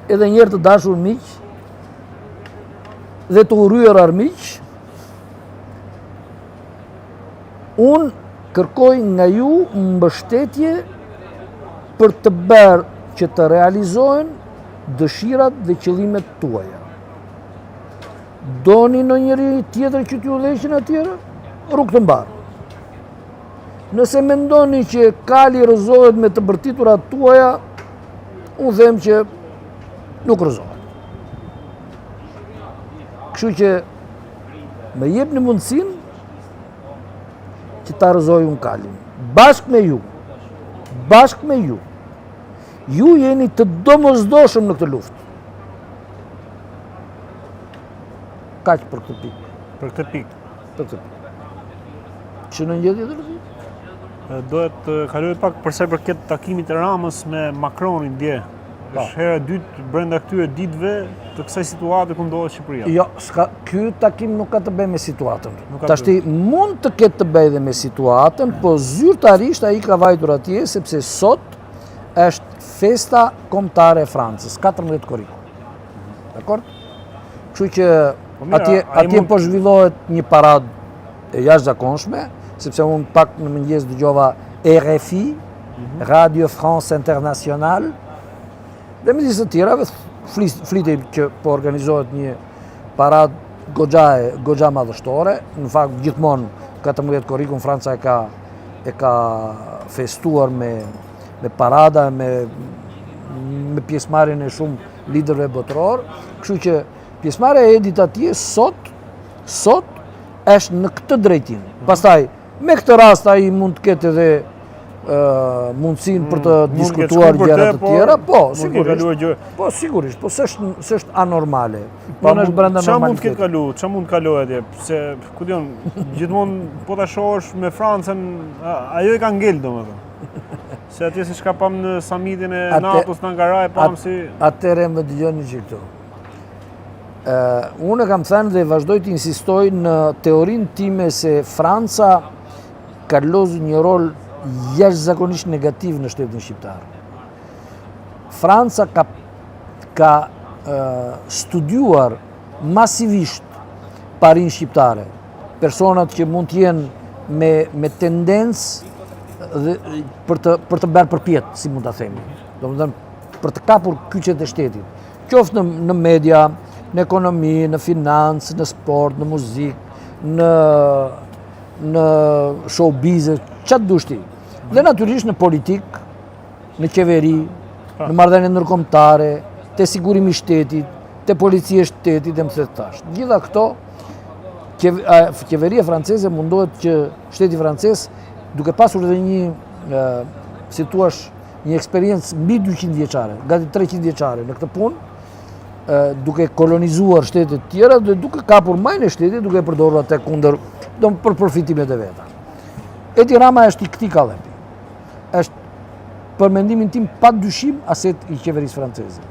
edhe njerë të dashur miq dhe të urryer armiq, unë kërkoj nga ju mbështetje për të bërë që të realizohen dëshirat dhe qëllimet tuaja. Doni në njëri tjetër që t'ju udhëheqin atjera, rrugë të mbarë. Nëse mendoni që kali rrëzohet me të bërtiturat tuaja, unë them që nuk rrëzohet. Kështu që më jepni mundësinë që ta rrëzoj unë kalin. Bashkë me ju. Ju jeni të domosdoshëm në këtë luftë. Kaq për këtë pikë. Për këtë pikë. Që në një tjetër? Dohet të kaloj pak përsa i përket takimit të Ramës me Macronin dje. Është hera e dytë brenda këtyre ditëve të kësaj situate ku ndodhet Shqipëria. Jo, ky takim nuk ka të bëjë me situatën. Tashti mund të ketë të bëjë dhe me situatën, po zyrtarisht ai ka vajtur atje sepse sot është festa kombëtare e Francës, 14 korriku. Dakor? Kështu që atje po zhvillohet një paradë e jashtëzakonshme, sepse unë pak në mëngjes dëgjova RFI, Radio France International, dhe midis të tjerave flitej që po organizohet një paradë goxha madhështore. Në fakt gjithmonë 14 korrikun Franca e ka festuar me parada, me pjesëmarrjen e shumë liderëve botëror. Kështu që pjesëmarrja e Edit atje sot është në këtë drejtim. Pastaj me këtë rast ai mund të ketë edhe mundësinë për të diskutuar gjëra të tjera, po sigurisht, po s'është anormale. Po është brenda normalitetit. Çfarë mund të ketë kaluar? Çfarë mund të kalojë atje? Se ku diun, gjithmonë po ta shohësh me Francën, ajo e ka ngel domethënë. Se atje siç ka pam në summitin e NATO-s në Ankara e pam si. Atëherë më dëgjoni që këtu. Unë kam thënë dhe vazhdoj të insistoj në teorinë time se Franca ka lozur një rol jashtëzakonisht negativ në shtetin shqiptar. Franca ka studiuar masivisht parinë shqiptare, personat që mund të jenë me tendencë për të bërë përpjet, si mund ta themi. Domethënë për të kapur kyçet e shtetit, qoftë në media, në ekonomi, në financë, në sport, në muzikë, në showbiz, çfarë dush ti. Dhe natyrisht në politik, në qeveri, në marrëdhënie ndërkombëtare, te sigurimi i shtetit, te policia e shtetit dhe më thënë tash. Gjitha këto, qeveria franceze mundohet që shteti francez, duke pasur edhe një, si thua, një eksperiencë mbi 200 vjeçare, gati 300 vjeçare në këtë punë, duke kolonizuar shtetet tjera dhe duke kapur majën e shtetit, duke përdorur atë kundër, për përfitimet e veta. Edi Rama është i këtij kallepi. Është për mendimin tim pa dyshim aset i qeverisë franceze.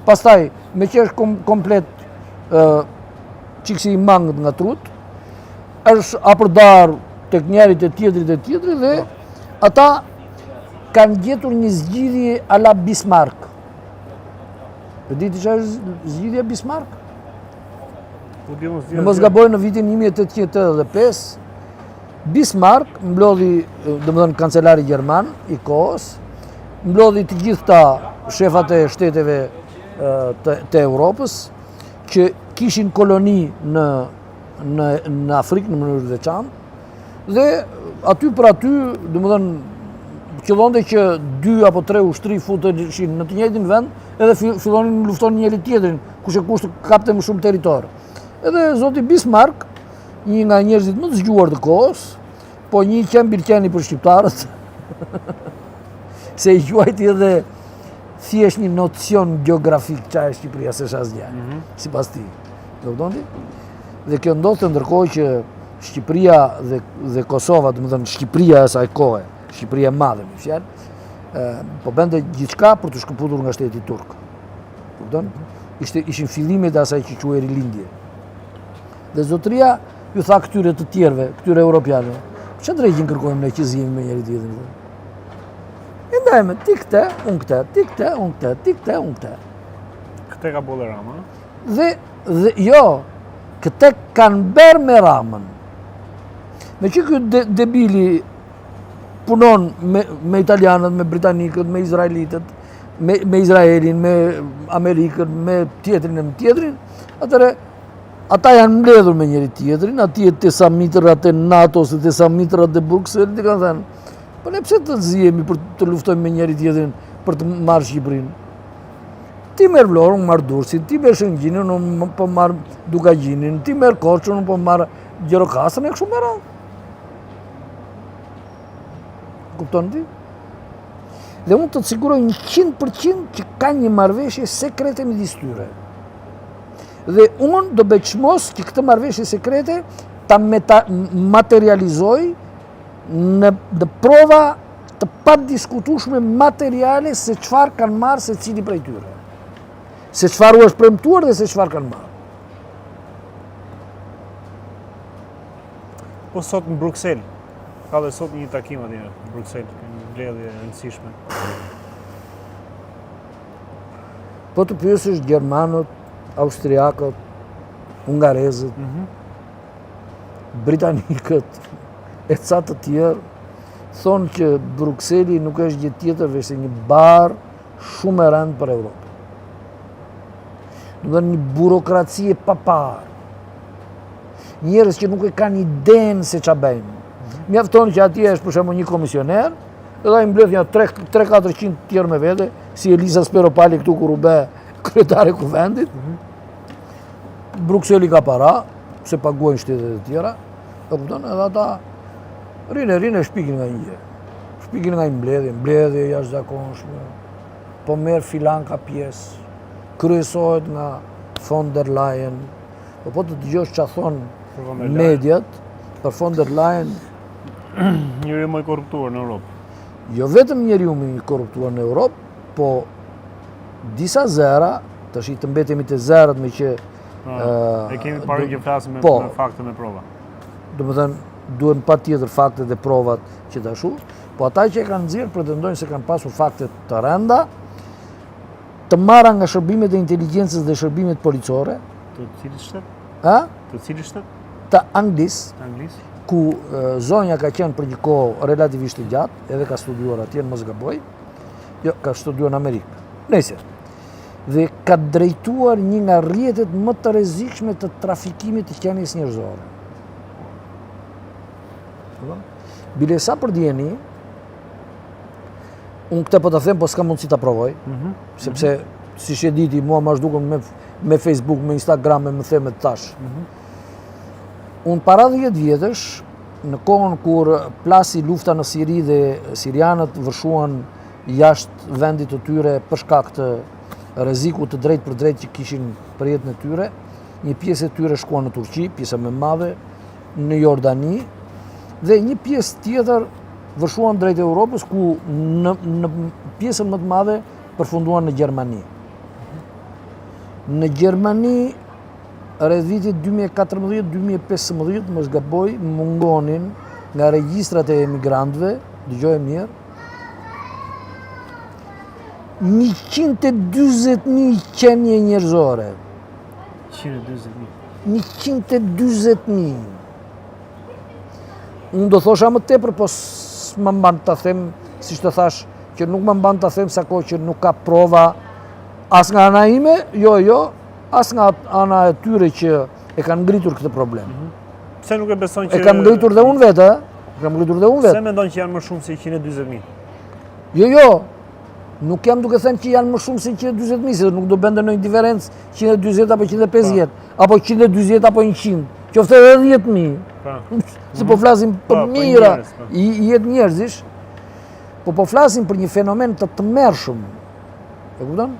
Pastaj, me që është komplet çiksi i mangët nga trut, është apërdar tek njerit e tjetrit dhe ata kanë gjetur një zgjidhje a la Bismarck. E diti që është zgjidhja Bismarck? Në mos gaboj në vitin 1885, Bismarck mblodhi, domethënë kancelari gjerman i kohës, mblodhi të gjitha shefat e shteteve të Europës që kishin koloni në Afrikë në mënyrë të veçantë dhe aty për aty, domethënë qëllonte që 2 apo 3 ushtri futeshin në të njëjtin vend edhe fillonin luftonin njëri tjetrin, kush e kush të kapte më shumë territor. Edhe zoti Bismarck, një nga njerëzit më të zgjuar të kohës, po një qeni për shqiptarët, se i quajti edhe thjesht një nocion geografik çfarë është Shqipëria, s'është asgjë, sipas tij. Kupton ti? Dhe kjo ndodhte ndërkohë që Shqipëria dhe Kosova, domethënë Shqipëria e asaj kohe, Shqipëria e madhe, me fjalë, po bënte gjithçka për të shkëputur nga shteti turk. Kupton? Ishin fillimet e asaj që quhej rilindje. Dhe zotëria ju tha këtyre të tjerëve, këtyre europianëve, çfarë drejtin kërkojmë ne që zihemi me njëri tjetrin? E ndajmë ti këtë, unë këtë, ti këtë, unë këtë, ti këtë, unë këtë. Këte ka bolle Rama? Dhe jo, këte kanë berë me Ramën. Me që këtë debili punon me italianët, me britanikët, me izraelitët, me Izraelin, me Amerikën, me tjetrin e me tjetrin, atëre ata janë mbledhur me njëri tjetrin, ati e të samitrat e NATO-s, të samitrat e Bruxelles, të kanë thënë, po ne pse të zihemi për të luftojmë me njëri tjetrin për të marrë Shqipërinë? Ti merë Vlorën, unë marrë Durrësin, ti merë Shëngjinin, unë po marrë Dukagjinin, ti merë Korçën, unë po marrë Gjirokastën, e kështu me radhë. Kupton ti? Dhe unë të të siguroj 100% që ka një marrëveshje sekrete midis tyre. Dhe unë do beqmos që këtë marrëveshje sekrete ta materializoj në prova të padiskutueshme materiale se çfarë kanë marrë se cili prej tyre. Se çfarë u është premtuar dhe se çfarë kanë marrë. Po sot në Bruxelles, ka dhe sot një takim atje në Bruxelles, një mbledhje e rëndësishme. Po të pyesësh gjermanët, austriakët, hungarezët, britanikët, e ca të tjerë, thonë që Bruxelli nuk është gjë tjetër veç një barë shumë e rëndë për Europë. Dhe një burokracie pa parë. Njerëz që nuk e kanë idenë se ç'a bëjnë. Mjafton që atje është për shembull një komisioner, edhe ai mbledh 300-400 tjerë me vete, si Elisa Speropali këtu kur u bë kryetare kuvendit. Bruxelli ka para, se paguajnë shtetet e tjera, e kupton, edhe ata rinë shpikin nga një gjë. Shpikin nga një mbledhje jashtëzakonshme, po merr filan ka pjesë, kryesohet nga von der Leyen, po të dëgjosh ç'a thonë mediat për von der Leyen, njëri më i korruptuar në Europë. Jo vetëm njeriu më i korruptuar në Europë, po disa zera, tash i të mbetemi te zerat me që e kemi parë që flasim me fakte me prova. Domethënë, duhen patjetër faktet e provat që të ashtu, po ata që e kanë nxjerrë pretendojnë se kanë pasur fakte të rënda, të marra nga shërbimet e inteligjencës dhe shërbimet policore. Të cilit shtet? Të cilit shtet? Të Anglisë. Anglisë? Ku zonja ka qenë për një kohë relativisht të gjatë, edhe ka studiuar atje, mos gaboj. Jo, ka studiuar në Amerikë. Nëse. Dhe ka drejtuar një nga rrjetet më të rrezikshme të trafikimit të qenies njerëzore. Bile sa për djeni, unë këte po të them, po s'ka mundësi të provoj, sepse, si që diti, mua ma shdukën me Facebook, me Instagram, me themet tash. Unë para 10 vjetësh, në kohën kur plasi lufta në Siri dhe sirianët vërshuan jashtë vendit të tyre për shkak të rreziku të drejt për drejt që kishin për jetën e tyre, një pjesë e tyre shkuan në Turqi, pjesa më e madhe, në Jordani, dhe një pjesë tjetër vërshuan drejt Europës, ku në pjesën më të madhe përfunduan në Gjermani. Në Gjermani, rreth vitit 2014-2015, mos gaboj, mungonin nga regjistrat e emigrantëve, dëgjoj mirë, 140.000 qenie njerëzore. 140.000. Unë do thosha më tepër, po s'më mban të them, si që të thash, që nuk më mban të them sa kohë që nuk ka prova as nga ana ime, jo, as nga ana e tyre që e kanë ngritur këtë problem. Pse nuk e beson që... E kam ngritur dhe unë vetë, Pse mendon që janë më shumë se 140.000? Jo, nuk jam duke thënë që janë më shumë se 140.000, se nuk do bënde ndonjë diferencë 140 apo 150, apo 140 apo 100, qoftë edhe 10.000. Se po flasim për mira i jetë njerëzish, po flasim për një fenomen të tmerrshëm. E kupton?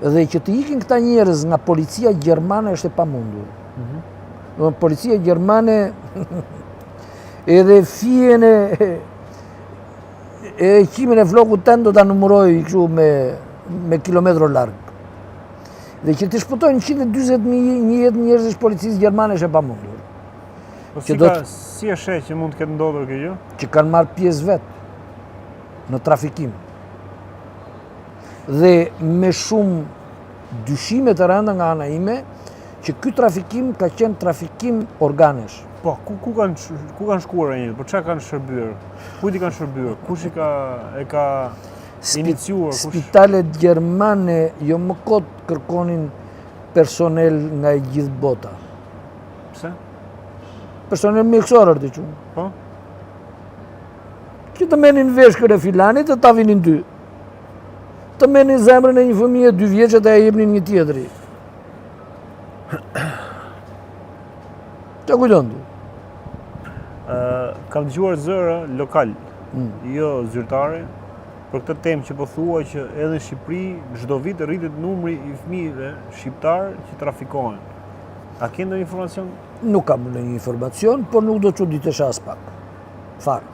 Dhe që të ikin këta njerëz nga policia gjermane është e pamundur. Policia gjermane edhe fijen e qimin e flokut tënë do ta numëroj kështu me kilometro larg. Dhe që të shpëtojnë 140.000 njerëzish policisë gjermane është e pamundur. Si e sheh që mund të ketë ndodhur kjo gjë? Që kanë marrë pjesë vetë në trafikim. Dhe me shumë dyshime të rënda nga ana ime që ky trafikim ka qenë trafikim organesh. Po, ku kanë shkuar e njëtë? Po çka kanë shërbyer? Kujt i kanë shërbyer? Kush e ka iniciuar? Spitalet gjermane jo më kot kërkonin personel nga e gjithë bota. Pse? Personel mjekësor është diçun. Po? Që të menin veshkën e filanit të ta vinin ty. Të menin zemrën e një fëmije 2 vjeçë të ja jepnin një tjetri. Që kujton ti? Kam dëgjuar zëra lokal, jo zyrtare, për këtë temë që po thua që edhe në Shqipëri çdo vit rritet numri i fëmijëve shqiptar që trafikohen. A ke ndonjë informacion? Nuk kam ndonjë informacion, por nuk do të çuditesh as pak. Fare.